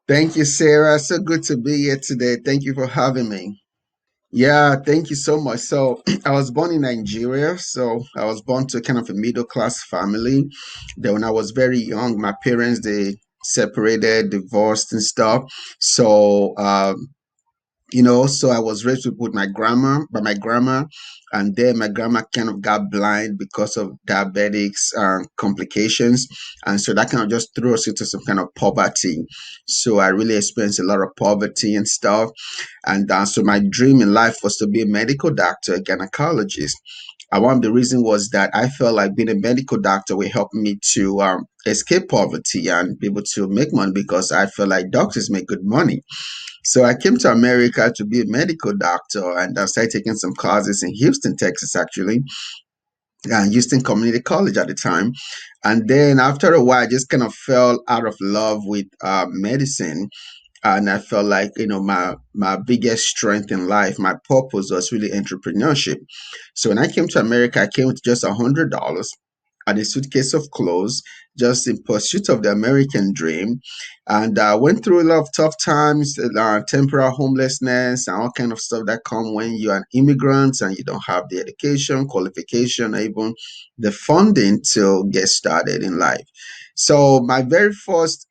Thank you, Sarah. So good to be here today. Thank you for having me. Yeah, thank you so much. So, I was born in Nigeria. So, I was born to kind of a middle class family. Then, when I was very young, my parents they separated, divorced, and stuff. So, so I was raised with my grandma, by my grandma, and then my grandma kind of got blind because of diabetics complications, and so that kind of just threw us into some kind of poverty. So I really experienced a lot of poverty and stuff, and so my dream in life was to be a medical doctor, a gynecologist. And one of the reasons was that I felt like being a medical doctor would help me to escape poverty and be able to make money because I feel like doctors make good money. So I came to America to be a medical doctor and I started taking some classes in Houston, Texas, actually, Houston Community College at the time. And then after a while, I just kind of fell out of love with medicine. And I felt like, my biggest strength in life, my purpose was really entrepreneurship. So when I came to America, I came with just $100 and a suitcase of clothes, just in pursuit of the American dream. And I went through a lot of tough times, temporary homelessness, and all kind of stuff that come when you're an immigrant and you don't have the education, qualification, or even the funding to get started in life. So my very first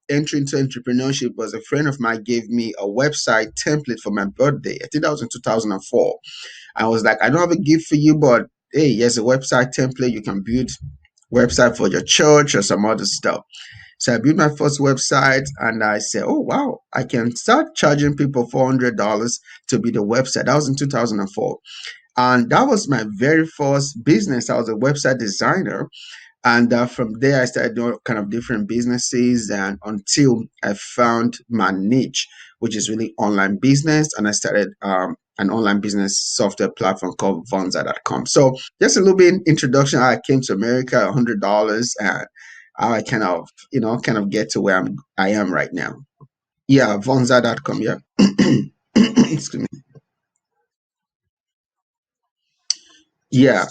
entry into entrepreneurship was a friend of mine gave me a website template for my birthday. I think that was in 2004. I was like, I don't have a gift for you, but hey, here's a website template. You can build website for your church or some other stuff. So I built my first website and I said, oh, wow, I can start charging people $400 to be the website. That was in 2004. And that was my very first business. I was a website designer. And from there, I started doing kind of different businesses and until I found my niche, which is really online business. And I started an online business software platform called Vonza.com. So just a little bit introduction how I came to America, $100, and how I kind of get to where I am right now. Yeah, Vonza.com. Yeah. Excuse me. Yeah.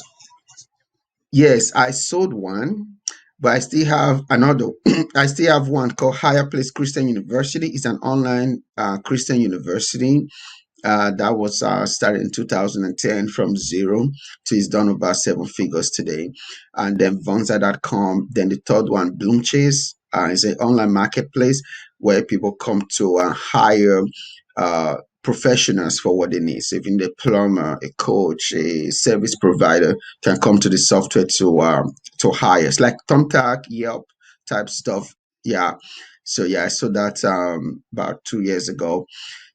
Yes, I sold one, but I still have another. I still have one called Higher Place Christian University. It's an online Christian university that was started in 2010 from zero to it's done over seven figures today. And then Vonza.com. Then the third one, Bloomchase, is an online marketplace where people come to hire professionals for what they need. So if you need a plumber, a coach, a service provider, can come to the software to hire. It's like Thumbtack, Yelp type stuff. Yeah. So yeah, I saw that about 2 years ago.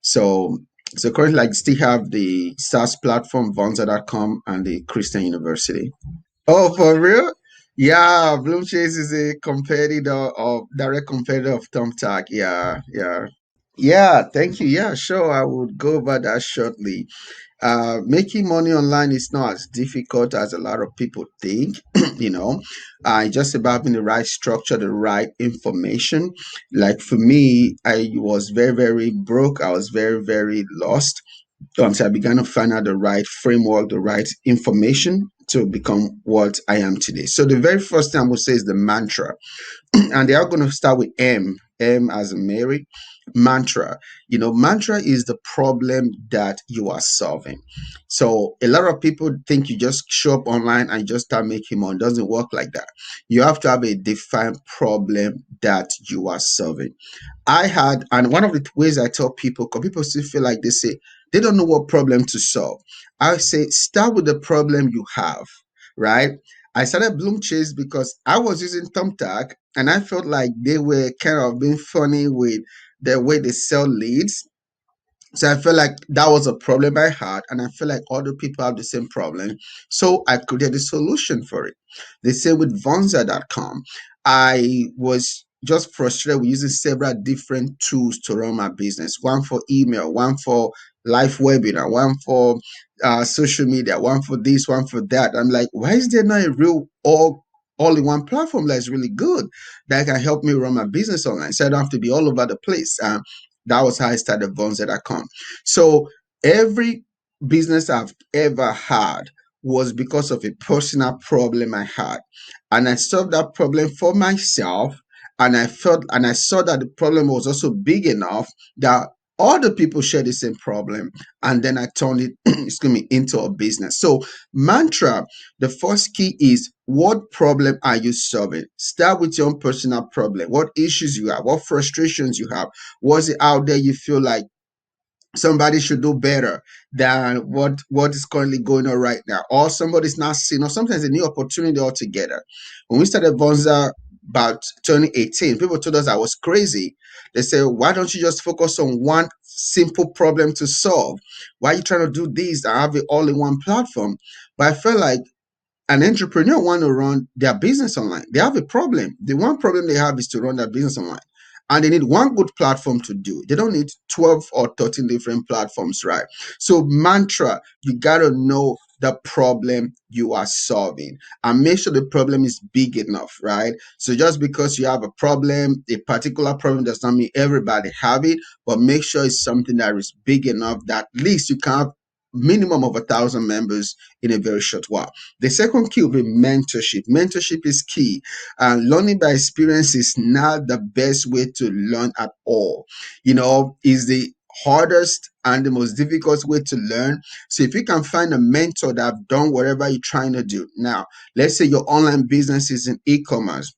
So so currently, like, still have the SaaS platform, Vonza.com, and the Christian University. Oh, for real? Yeah, Blue Chase is a competitor of direct competitor of Thumbtack. Yeah, yeah. Yeah, thank you. Yeah, sure. I would go over that shortly. Making money online is not as difficult as a lot of people think. you know, it's just about having the right structure, the right information. Like for me, I was very, very broke. I was very, very lost. So I began to find out the right framework, the right information to become what I am today. So the very first thing I would say is the mantra. And they are going to start with M as in Mary. Mantra. Mantra is the problem that you are solving. So a lot of people think you just show up online and just start making money. It doesn't work like that. You have to have a defined problem that you are solving. And one of the ways I tell people, because people still feel like they say they don't know what problem to solve. I say start with the problem you have, right? I started Bloom Chase because I was using Thumbtack and I felt like they were kind of being funny with the way they sell leads. So I felt like that was a problem I had, and I feel like other people have the same problem. So I created a solution for it. The same with Vonza.com. I was just frustrated with using several different tools to run my business. One for email, one for live webinar, one for social media, one for this, one for that. I'm like, why is there not a real all-in-one platform that is really good that can help me run my business online, so I don't have to be all over the place? That was how I started Vonza.com. So every business I've ever had was because of a personal problem I had. And I solved that problem for myself. And I saw that the problem was also big enough that other people share the same problem. And then I turned it, excuse me, into a business. So, mantra, the first key is, what problem are you solving? Start with your own personal problem. What issues you have, what frustrations you have, what's it out there you feel like somebody should do better than what is currently going on right now, or somebody's not seeing, or sometimes a new opportunity altogether. When we started Vonza about 2018, people told us I was crazy. They said, why don't you just focus on one simple problem to solve? Why are you trying to do this and have it all in one platform? But I felt like an entrepreneur want to run their business online. They have a problem. The one problem they have is to run their business online. And they need one good platform to do it. They don't need 12 or 13 different platforms, right? So, mantra, you got to know the problem you are solving and make sure the problem is big enough, right? So, just because you have a problem, a particular problem, does not mean everybody have it, but make sure it's something that is big enough that at least you can have minimum of 1,000 members in a very short while. The second key will be mentorship. Mentorship is key. Learning by experience is not the best way to learn at all. Is the hardest and the most difficult way to learn. So if you can find a mentor that have done whatever you're trying to do. Now, let's say your online business is in e-commerce.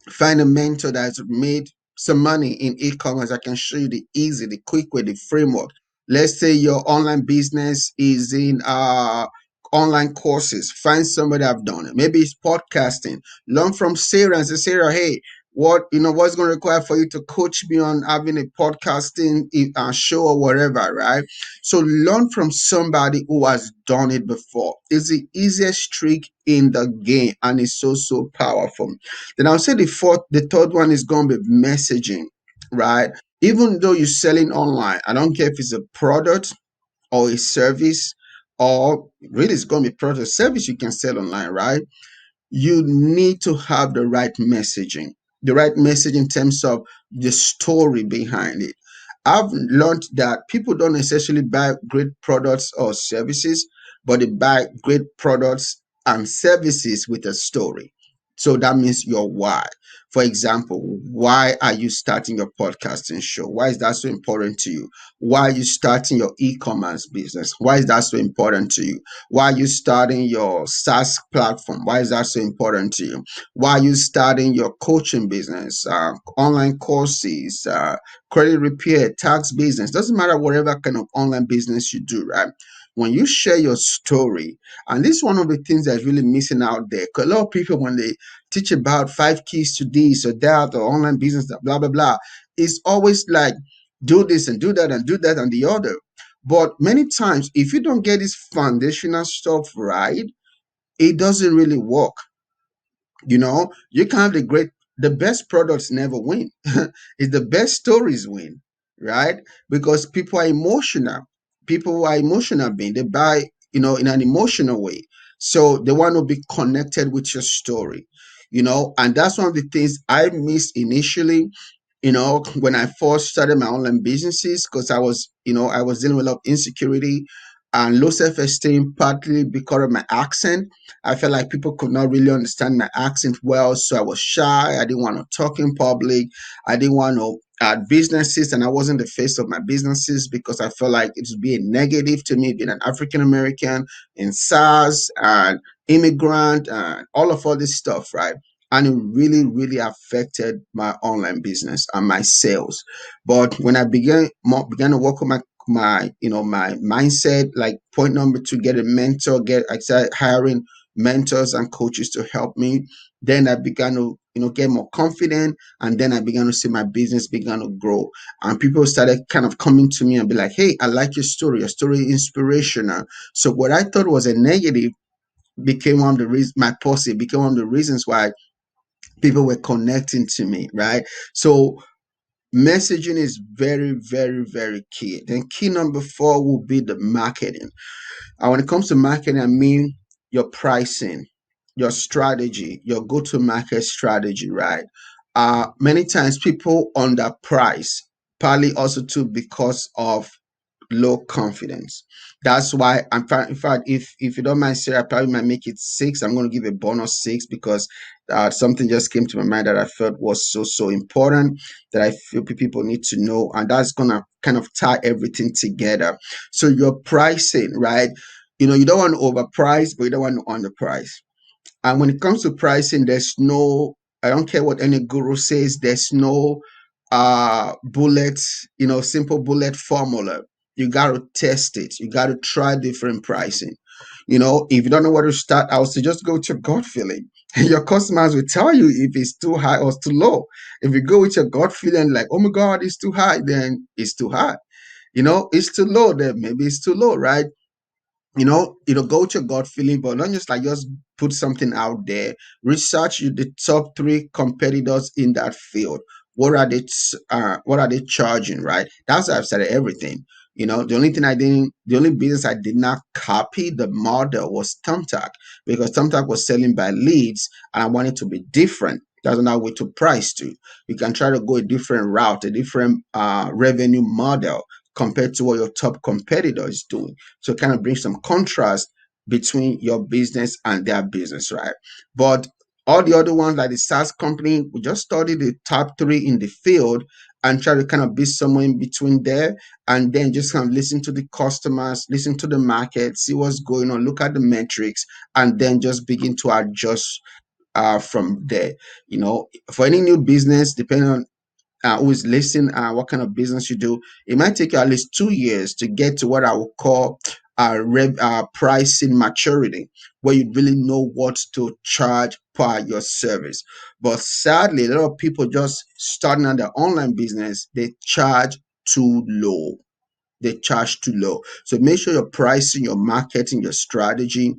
Find a mentor that's made some money in e-commerce. I can show you the easy, the quick way, the framework. Let's say your online business is in online courses. Find somebody that have done it. Maybe it's podcasting. Learn from Sarah and say, Sarah, hey, what's going to require for you to coach me on having a podcasting show or whatever, right? So learn from somebody who has done it before. It's the easiest trick in the game, and it's so powerful. Then I'll say the third one is going to be messaging, right? Even though you're selling online, I don't care if it's a product or a service, or really it's going to be product or service you can sell online, right? You need to have the right message in terms of the story behind it. I've learned that people don't necessarily buy great products or services, but they buy great products and services with a story. So that means your why. For example, why are you starting your podcasting show? Why is that so important to you? Why are you starting your e-commerce business? Why is that so important to you? Why are you starting your SaaS platform? Why is that so important to you? Why are you starting your coaching business, online courses, credit repair, tax business? Doesn't matter whatever kind of online business you do, right? When you share your story, and this is one of the things that's really missing out there. 'Cause a lot of people, when they teach about 5 keys to this or that or online business, blah, blah, blah, it's always like do this and do that and do that and the other. But many times, if you don't get this foundational stuff right, it doesn't really work. You can have the best products never win. It's the best stories win, right? Because people are emotional. People who are emotional being, they buy, in an emotional way. So they want to be connected with your story, and that's one of the things I missed initially, when I first started my online businesses, because I was dealing with a lot of insecurity and low self-esteem, partly because of my accent. I felt like people could not really understand my accent well, so I was shy. I didn't want to talk in public. I didn't want to add businesses, and I wasn't the face of my businesses because I felt like it would be a negative to me being an African American in SARS and immigrant and all this stuff, right? And it really really affected my online business and my sales. But when I began to work on my mindset, like point number two, get a mentor. I started hiring mentors and coaches to help me. Then I began to get more confident, and then I began to see my business began to grow, and people started kind of coming to me and be like, hey, I like your story is inspirational. So what I thought was a negative became one of the reasons, my positive became one of the reasons why people were connecting to me, right? So messaging is very, very, very key. Then key number four will be the marketing. And when it comes to marketing, I mean your pricing, your strategy, your go-to-market strategy, right? Many times people underprice, partly also too because of low confidence. That's why I'm trying. In fact, if you don't mind, Sarah, I probably might make it six. I'm going to give a bonus six because something just came to my mind that I felt was so important that I feel people need to know, and that's going to kind of tie everything together. So your pricing, right? You don't want to overprice, but you don't want to underprice. And when it comes to pricing, there's no, I don't care what any guru says, there's no bullet, simple bullet formula. You got to test it. You got to try different pricing. If you don't know where to start, I would say just go with your gut feeling. And your customers will tell you if it's too high or too low. If you go with your gut feeling like, oh my God, it's too high, then it's too high. It's too low, then maybe it's too low, right? Go to your gut feeling, but not just put something out there. Research the top three competitors in that field. What are they charging, right? That's how I've started everything. The only business I did not copy the model was Thumbtack, because Thumbtack was selling by leads and I wanted to be different. That's another way to price to. You can try to go a different route, a different revenue model compared to what your top competitor is doing. So it kind of brings some contrast between your business and their business, right? But all the other ones, like the SaaS company, we just study the top three in the field and try to kind of be somewhere in between there, and then just kind of listen to the customers, listen to the market, see what's going on, look at the metrics, and then just begin to adjust from there. For any new business, depending on who is listening, what kind of business you do, it might take you at least 2 years to get to what I would call pricing maturity, where you really know what to charge per your service. But sadly, a lot of people just starting on their online business, they charge too low. They charge too low. So make sure your pricing, your marketing, your strategy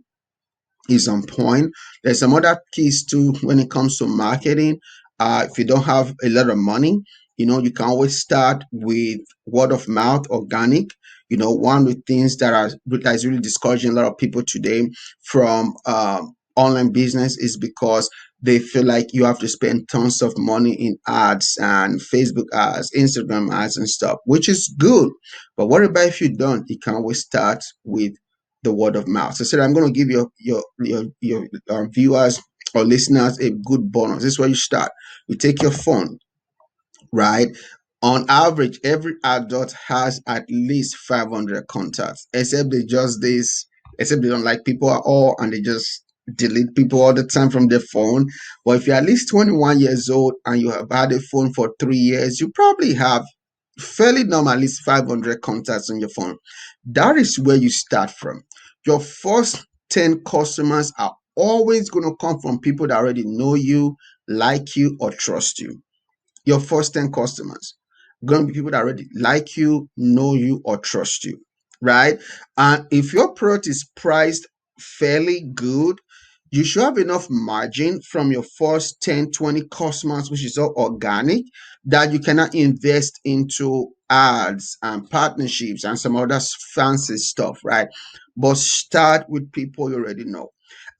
is on point. There's some other keys too when it comes to marketing. If you don't have a lot of money, you can always start with word of mouth, organic. One of the things that is really discouraging a lot of people today from online business is because they feel like you have to spend tons of money in ads and Facebook ads, Instagram ads, and stuff, which is good. But what about if you don't? You can always start with the word of mouth. So, Sarah, I'm going to give your viewers or listeners a good bonus. This is where you start. You take your phone, right? On average, every adult has at least 500 contacts, except they don't like people at all and they just delete people all the time from their phone. But if you're at least 21 years old and you have had a phone for 3 years, you probably have fairly normal at least 500 contacts on your phone. That is where you start from. Your first 10 customers are always going to come from people that already know you, like you, or trust you. Your first 10 customers going to be people that already like you, know you, or trust you, right? And if your product is priced fairly good, you should have enough margin from your first 10, 20 customers, which is all organic, that you cannot invest into ads and partnerships and some other fancy stuff, right? But start with people you already know.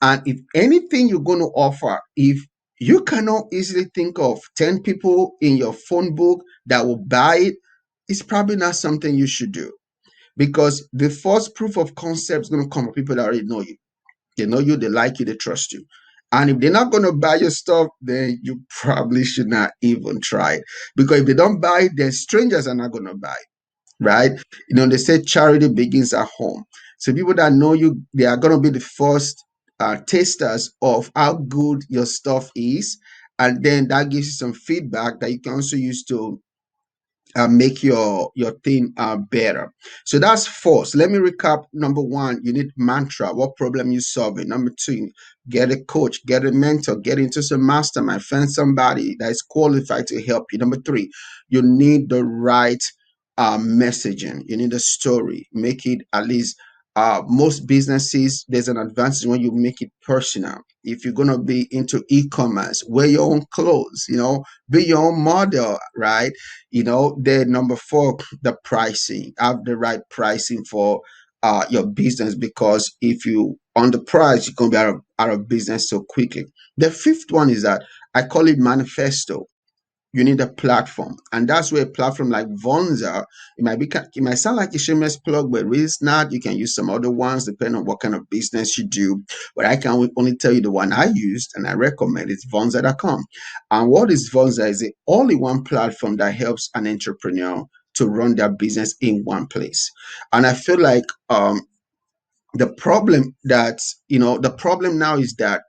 And if anything you're going to offer, if you cannot easily think of 10 people in your phone book that will buy it, it's probably not something you should do, because the first proof of concept is going to come from people that already know you. They know you, they like you, they trust you. And if they're not going to buy your stuff, then you probably should not even try it. Because if they don't buy it, then strangers are not going to buy it, right? They say charity begins at home. So people that know you, they are going to be the first tasters of how good your stuff is. And then that gives you some feedback that you can also use to make your thing better. So that's four. So let me recap. Number one, you need mantra. What problem you solving? Number two, get a coach, get a mentor, get into some mastermind, find somebody that is qualified to help you. Number three, you need the right messaging. You need a story. Make it at least. Most businesses, there's an advantage when you make it personal. If you're gonna be into e-commerce, wear your own clothes. Be your own model, right? Then number four, the pricing. Have the right pricing for your business, because if you on the price, you're gonna be out of business so quickly. The fifth one is that I call it manifesto. you need a platform, and that's where a platform like Vonza, it might sound like a shameless plug, but really it's not. You can use some other ones depending on what kind of business you do. But I can only tell you the one I used and I recommend. It's Vonza.com. And what is Vonza? Is the only one platform that helps an entrepreneur to run their business in one place. And I feel like the problem now is that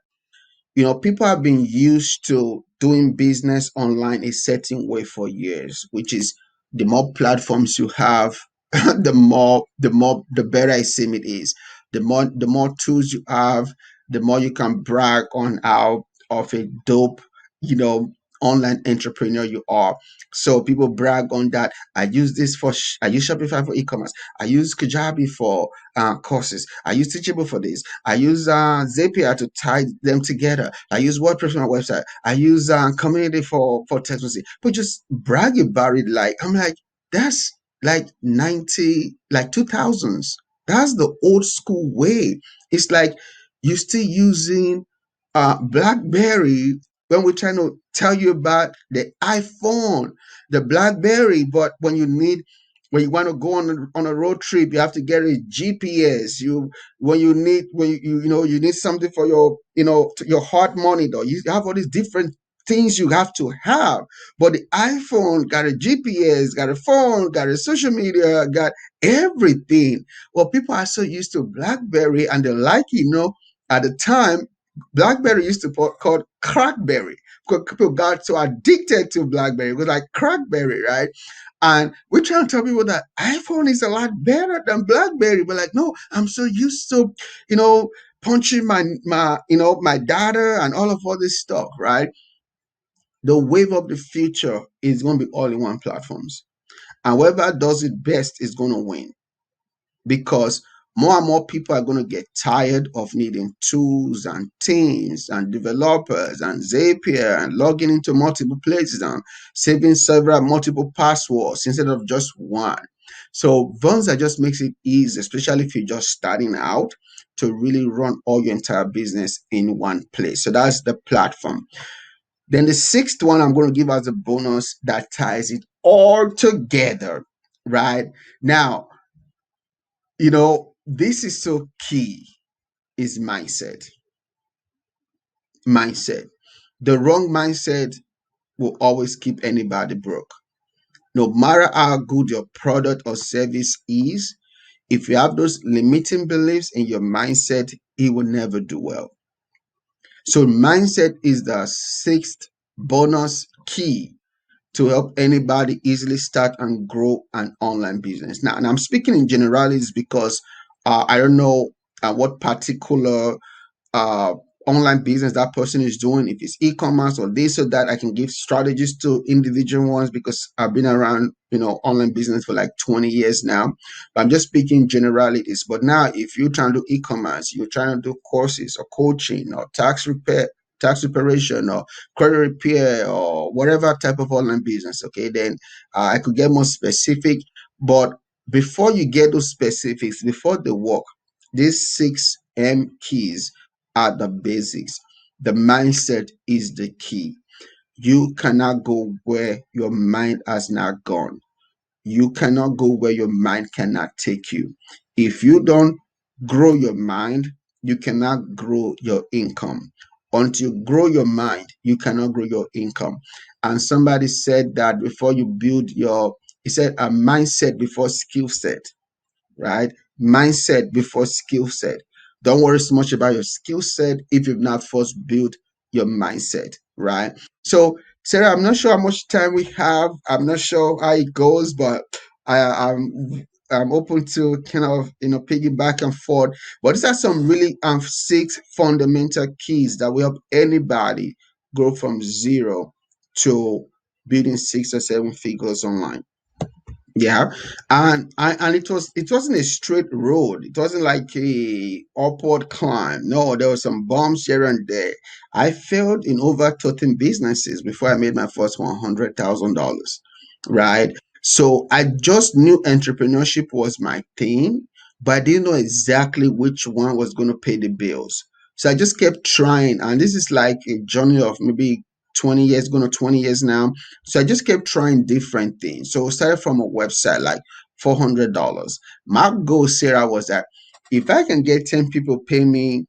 people have been used to doing business online a certain way for years, which is the more platforms you have, the better it seems it is. The more tools you have, the more you can brag on how of a dope, you know, online entrepreneur you are. So people brag on that. I use Shopify for e-commerce. I use Kajabi for courses. I use Teachable for this. I use Zapier to tie them together. I use WordPress for my website. I use Community for text messaging. But just brag about it, like I'm like that's like 2000s. That's the old school way. It's like you're still using BlackBerry when we're trying to tell you about the iPhone, the BlackBerry. But when you want to go on a road trip, you have to get a GPS. You need something for your heart monitor. You have all these different things you have to have. But the iPhone got a GPS, got a phone, got a social media, got everything. Well, people are so used to BlackBerry, and they're like, at the time, BlackBerry used to be called Crackberry because people got so addicted to BlackBerry. It was like Crackberry, right? And we're trying to tell people that iPhone is a lot better than BlackBerry. But like, no, I'm so used to, punching my data and all this stuff, right? The wave of the future is going to be all in one platforms. And whoever does it best is going to win, because more and more people are going to get tired of needing tools and teams and developers and Zapier and logging into multiple places and saving several multiple passwords instead of just one. So Vonza just makes it easy, especially if you're just starting out, to really run all your entire business in one place. So that's the platform. Then the sixth one I'm going to give as a bonus that ties it all together, right? Now, this is so key, is mindset. Mindset. The wrong mindset will always keep anybody broke. No matter how good your product or service is, if you have those limiting beliefs in your mindset, it will never do well. So mindset is the sixth bonus key to help anybody easily start and grow an online business. Now, and I'm speaking in generalities because I don't know what particular uh, online business that person is doing, if it's e-commerce or this or that. I can give strategies to individual ones because I've been around, online business for like 20 years now. But I'm just speaking generalities. But now, if you're trying to do e-commerce, you're trying to do courses or coaching or tax preparation or credit repair or whatever type of online business, okay, then I could get more specific. But before you get those specifics, before the work, these 6 M keys are the basics. The mindset is the key. You cannot go where your mind has not gone. You cannot go where your mind cannot take you. If you don't grow your mind, you cannot grow your income. Until you grow your mind, you cannot grow your income. And somebody said that before you build he said a mindset before skill set, right? Mindset before skill set. Don't worry so much about your skill set if you've not first built your mindset, right? So, Sarah, I'm not sure how much time we have. I'm not sure how it goes, but I'm open to kind of piggyback and forth. But these are some really 6 fundamental keys that will help anybody grow from zero to building 6 or 7 figures online. Yeah, and it wasn't a straight road. It wasn't like a upward climb. No, there were some bumps here and there. I failed in over 13 businesses before I made my first $100,000. Right. So I just knew entrepreneurship was my thing, but I didn't know exactly which one was going to pay the bills. So I just kept trying, and this is like a journey of maybe 20 years, going to 20 years now. So I just kept trying different things. So I started from a website like $400. My goal, Sarah, was that if I can get 10 people pay me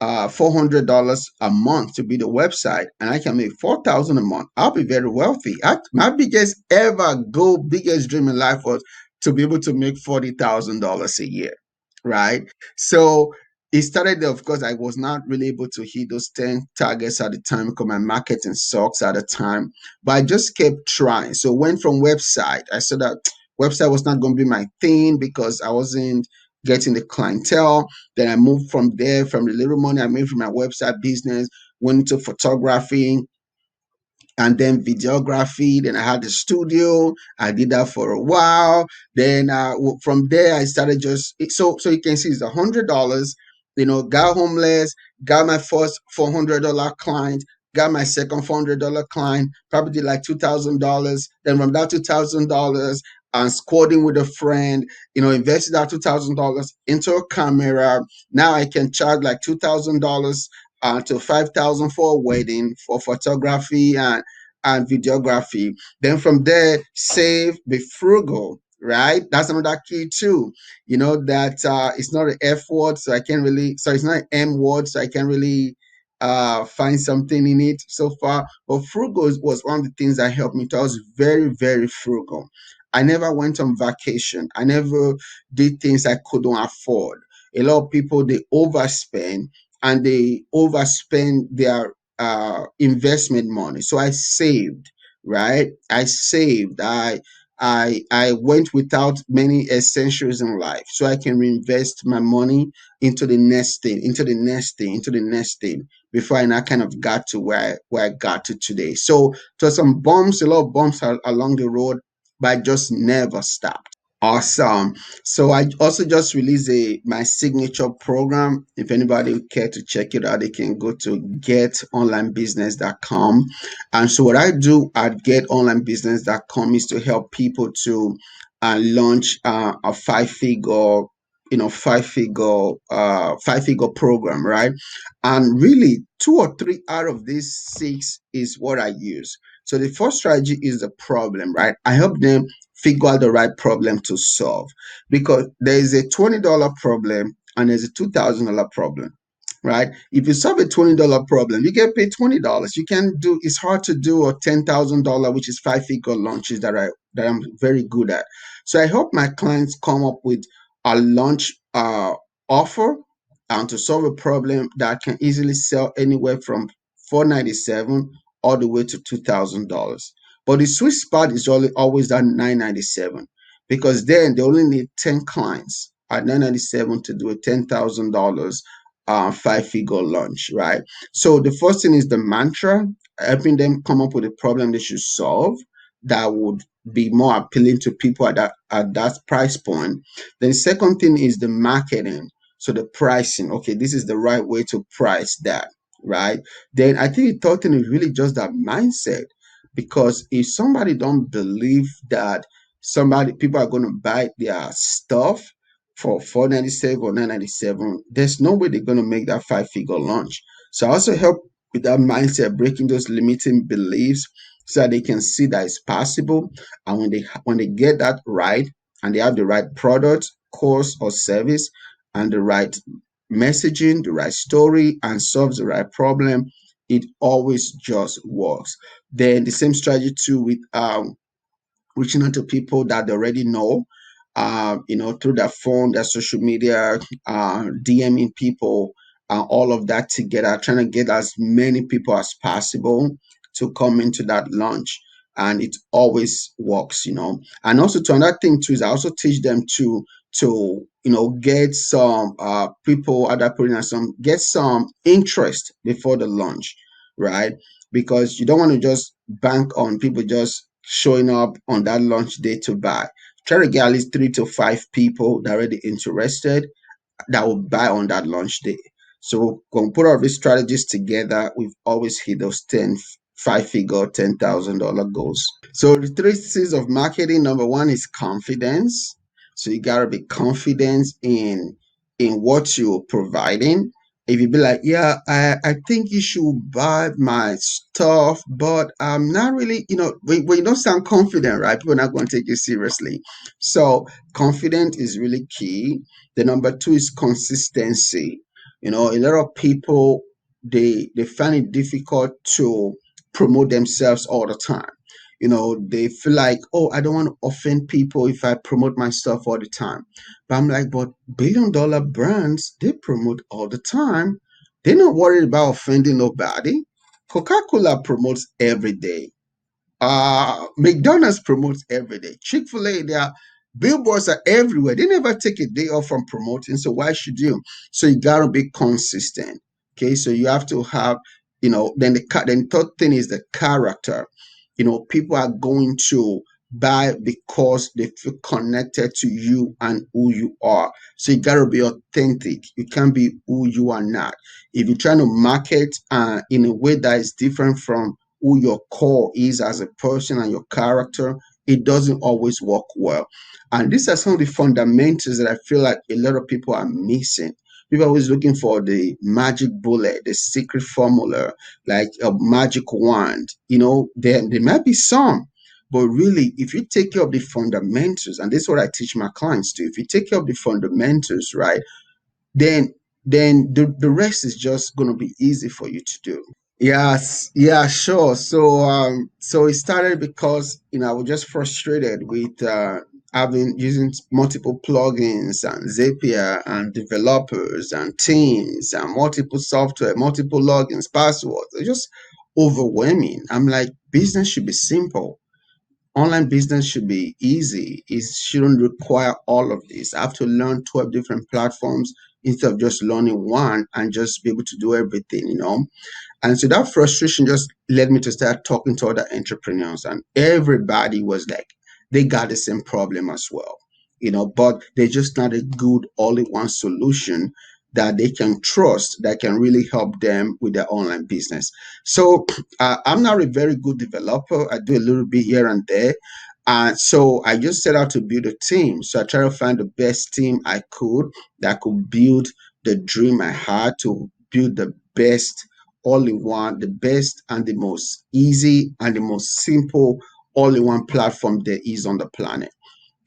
$400 a month to be the website, and I can make 4,000 a month, I'll be very wealthy. My biggest ever goal, biggest dream in life was to be able to make $40,000 a year, right? So it started there. Of course, I was not really able to hit those 10 targets at the time because my marketing sucks at the time, but I just kept trying. So went from website. I saw that website was not going to be my thing because I wasn't getting the clientele. Then I moved from there, from the little money I made from my website business, went into photography and then videography. Then I had the studio. I did that for a while. Then from there, I started so you can see it's $100. Got homeless, got my first $400 client, got my second $400 client, probably did like $2,000. Then from that $2,000, and squatting with a friend, invested that $2,000 into a camera. Now I can charge like $2,000 to 5,000 for a wedding, for photography and videography. Then from there, save, be frugal, right? That's another key too. That it's not an F word, so I can't really, so it's not an M word, so I can't really find something in it so far. But frugal was one of the things that helped me. I was very, very frugal. I never went on vacation. I never did things I couldn't afford. A lot of people, they overspend and they overspend their investment money. So I saved, right? I saved. I went without many essentials in life so I can reinvest my money into the next thing, into the next thing, into the next thing before I now kind of got to where I got to today. So there were some bumps, a lot of bumps along the road, but I just never stopped. Awesome. So I also just released my signature program. If anybody would care to check it out, they can go to getonlinebusiness.com. And so what I do at getonlinebusiness.com is to help people to launch a five-figure program, right? And really, two or three out of these six is what I use. So the first strategy is the problem, right? I help them figure out the right problem to solve because there is a $20 problem and there's a $2,000 problem, right? If you solve a $20 problem, you get paid $20. You can do, it's hard to do a $10,000, which is five-figure launches that I'm very good at. So I help my clients come up with a launch offer and to solve a problem that can easily sell anywhere from $497 all the way to $2,000. But the sweet spot is always at $997 because then they only need 10 clients at $997 to do a $10,000 five-figure launch, right? So the first thing is the mantra, helping them come up with a problem they should solve that would be more appealing to people at that price point. Then the second thing is the marketing. So the pricing. Okay, this is the right way to price that, right? Then I think the third thing is really just that mindset. Because if somebody don't believe that people are going to buy their stuff for 497 or 997, there's no way they're going to make that five-figure launch. So I also help with that mindset, breaking those limiting beliefs so that they can see that it's possible. And when they get that right and they have the right product, course, or service, and the right messaging, the right story, and solves the right problem, it always just works. Then the same strategy too with reaching out to people that they already know, through their phone, their social media, DMing people, all of that together, trying to get as many people as possible to come into that launch. And it always works. And also to another thing too is I also teach them to get some people at that point and get some interest before the launch, right? Because you don't want to just bank on people just showing up on that launch day to buy. Try to get at least 3 to 5 people that are already interested that will buy on that launch day. So when we put all these strategies together, we've always hit those 10 five-figure $10,000 goals. So the 3 C's of marketing, number one is confidence. So you gotta be confident in what you're providing. If you be like, yeah, I think you should buy my stuff, but I'm not really, when you don't sound confident, right? People are not going to take you seriously. So confidence is really key. The number two is consistency. A lot of people, they find it difficult to promote themselves all the time. They feel like, oh, I don't want to offend people if I promote my stuff all the time. But I'm like, but billion-dollar brands, they promote all the time. They're not worried about offending nobody. Coca-Cola promotes every day. McDonald's promotes every day. Chick-fil-A, their billboards are everywhere. They never take a day off from promoting. So why should you? So you gotta be consistent. Okay, so you have to have, then then third thing is the character. People are going to buy because they feel connected to you and who you are. So you gotta be authentic. You can't be who you are not. If you're trying to market in a way that is different from who your core is as a person and your character, it doesn't always work well. And these are some of the fundamentals that I feel like a lot of people are missing. People are always looking for the magic bullet, the secret formula, like a magic wand. There might be some, but really, if you take care of the fundamentals, and this is what I teach my clients to, if you take care of the fundamentals, right, then the rest is just going to be easy for you to do. Yes, yeah, sure. So it started because I was just frustrated with having using multiple plugins and Zapier and developers and teams and multiple software, multiple logins, passwords. It's just overwhelming. I'm like, business should be simple. Online business should be easy. It shouldn't require all of this. I have to learn 12 different platforms instead of just learning one and just be able to do everything. And so that frustration just led me to start talking to other entrepreneurs, and everybody was like, they got the same problem as well, but they just not a good all-in-one solution that they can trust that can really help them with their online business. So I'm not a very good developer. I do a little bit here and there. So I just set out to build a team. So I try to find the best team I could that could build the dream I had to build the best all-in-one, the best and the most easy and the most simple all-in-one platform there is on the planet.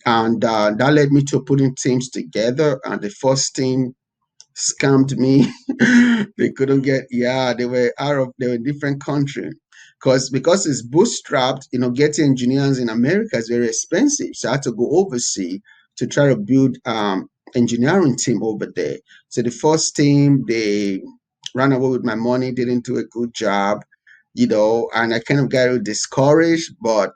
And that led me to putting teams together. And the first team scammed me. They couldn't get, yeah, they were in different country. Because it's bootstrapped, getting engineers in America is very expensive. So I had to go overseas to try to build engineering team over there. So the first team, they ran away with my money, didn't do a good job, and I kind of got discouraged, but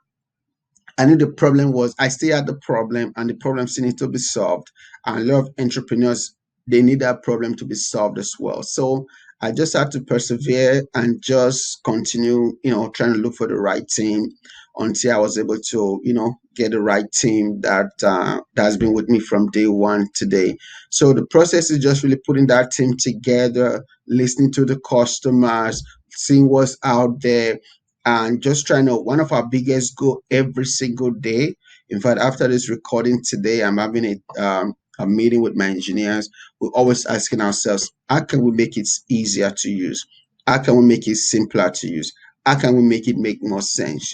I knew the problem was I still had the problem and the problem still needs to be solved. And a lot of entrepreneurs, they need that problem to be solved as well. So I just had to persevere and just continue, trying to look for the right team until I was able to, get the right team that's been with me from day one today. So the process is just really putting that team together, listening to the customers, seeing what's out there, and just trying to one of our biggest goal every single day. In fact, after this recording today, I'm having a meeting with my engineers. We're always asking ourselves, how can we make it easier to use? How can we make it simpler to use? How can we make it make more sense?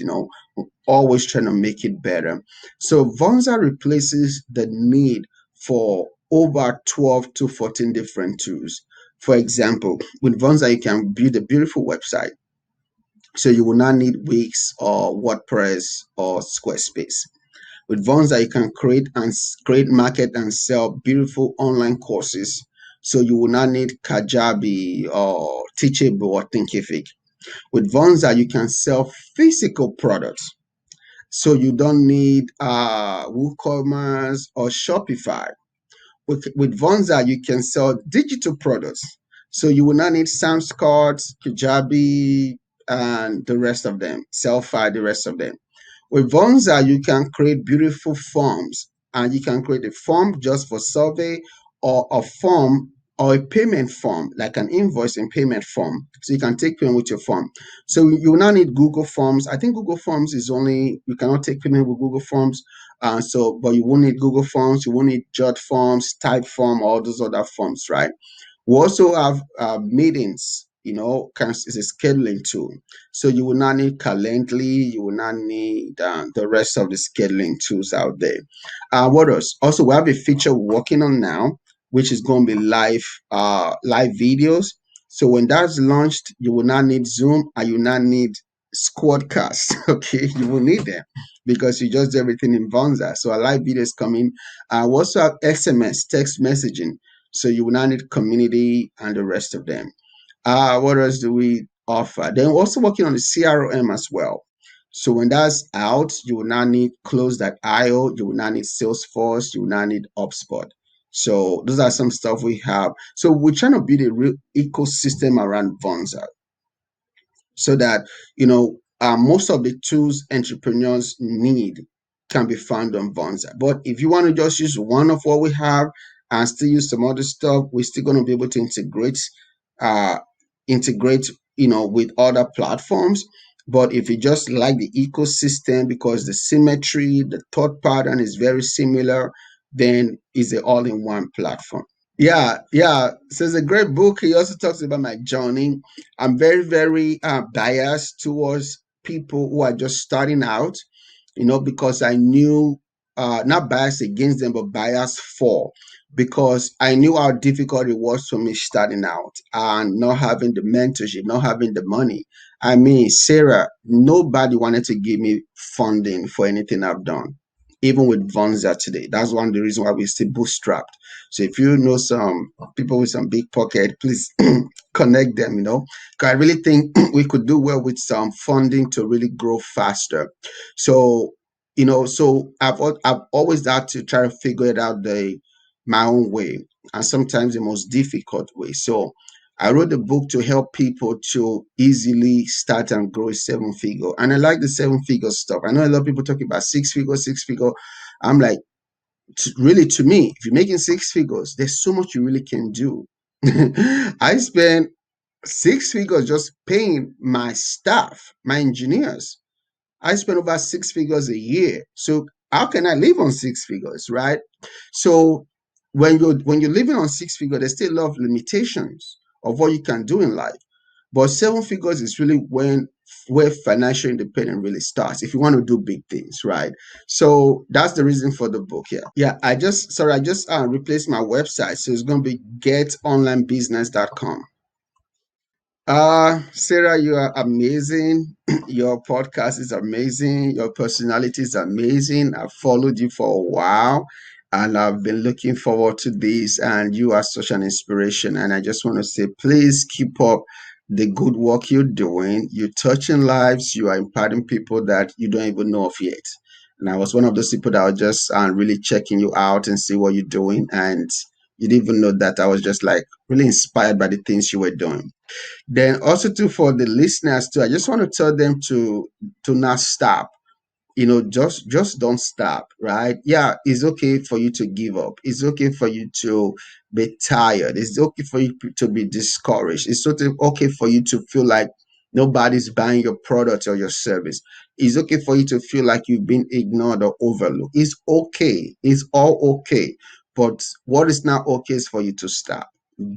We're always trying to make it better. So Vonza replaces the need for over 12 to 14 different tools. For example, with Vonza, you can build a beautiful website, so you will not need Wix or WordPress or Squarespace. With Vonza, you can create, market, and sell beautiful online courses. So you will not need Kajabi or Teachable or Thinkific. With Vonza, you can sell physical products. So you don't need WooCommerce or Shopify. With Vonza, you can sell digital products. So you will not need Sam's Cards, Kajabi, and the rest of them, Selfie, the rest of them. With Vonza, you can create beautiful forms, and you can create a form just for survey, or a form or a payment form, like an invoice and payment form. So you can take payment with your form. So you will not need Google Forms. I think Google Forms is only, you cannot take payment with Google Forms. But you won't need Google Forms, you won't need Jot Forms, Type Form, all those other forms, right? We also have meetings, is a scheduling tool. So you will not need Calendly, you will not need the rest of the scheduling tools out there. What else? Also, we have a feature we're working on now, which is going to be live videos. So when that's launched, you will not need Zoom and you will not need Squadcast. Okay, you will need them because you just do everything in Vonza. So a live video is coming. We also have SMS, text messaging. So you will not need community and the rest of them. What else do we offer? Then we're also working on the CRM as well. So when that's out, you will not need close.io, you will not need Salesforce, you will not need HubSpot. So those are some stuff we have. So we're trying to build a real ecosystem around Vonza so that most of the tools entrepreneurs need can be found on Vonza. But if you want to just use one of what we have and still use some other stuff, we're still going to be able to uh, integrate, with other platforms. But if you just like the ecosystem because the symmetry, the thought pattern is very similar, then it's an all-in-one platform. Yeah, yeah. So it's a great book. He also talks about my journey. I'm very, very biased towards people who are just starting out, because I knew, not biased against them, but biased for, because I knew how difficult it was for me starting out and not having the mentorship, not having the money. I mean, Sarah, nobody wanted to give me funding for anything I've done, even with Vonza today. That's one of the reasons why we still bootstrapped. So if you know some people with some big pocket, please connect them, 'Cause I really think we could do well with some funding to really grow faster. So, so I've always had to try to figure it out my own way, and sometimes the most difficult way. So I wrote the book to help people to easily start and grow a seven figure. And I like the seven figure stuff. I know a lot of people talking about six figure. I'm like, really, to me, if you're making six figures, there's so much you really can do. I spent six figures just paying my staff, my engineers. I spend over six figures a year. So how can I live on six figures, right? So when you're living on six figures, there's still a lot of limitations of what you can do in life. But seven figures is really where financial independence really starts. If you want to do big things, right? So that's the reason for the book. Yeah, yeah. I just replaced my website, so it's going to be getonlinebusiness.com. Sarah, you are amazing. Your podcast is amazing. Your personality is amazing. I've followed you for a while and I've been looking forward to this. And you are such an inspiration. And I just want to say, please keep up the good work you're doing. You're touching lives. You are imparting people that you don't even know of yet. And I was one of those people that was just really checking you out and see what you're doing. And you didn't even know that I was just like really inspired by the things you were doing. Then also too for the listeners too, I just want to tell them to not stop. Just don't stop, right? Yeah, it's okay for you to give up. It's okay for you to be tired. It's okay for you to be discouraged. It's okay for you to feel like nobody's buying your product or your service. It's okay for you to feel like you've been ignored or overlooked. It's okay. It's all okay. But what is not okay is for you to stop.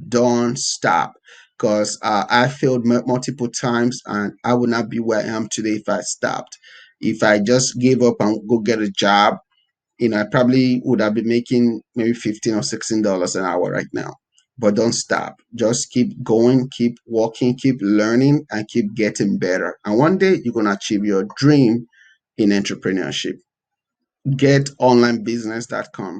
Don't stop, because I failed multiple times and I would not be where I am today if I stopped. If I just gave up and go get a job, I probably would have been making maybe 15 or $16 an hour right now. But don't stop. Just keep going, keep walking, keep learning, and keep getting better. And one day you're gonna achieve your dream in entrepreneurship. GetOnlineBusiness.com.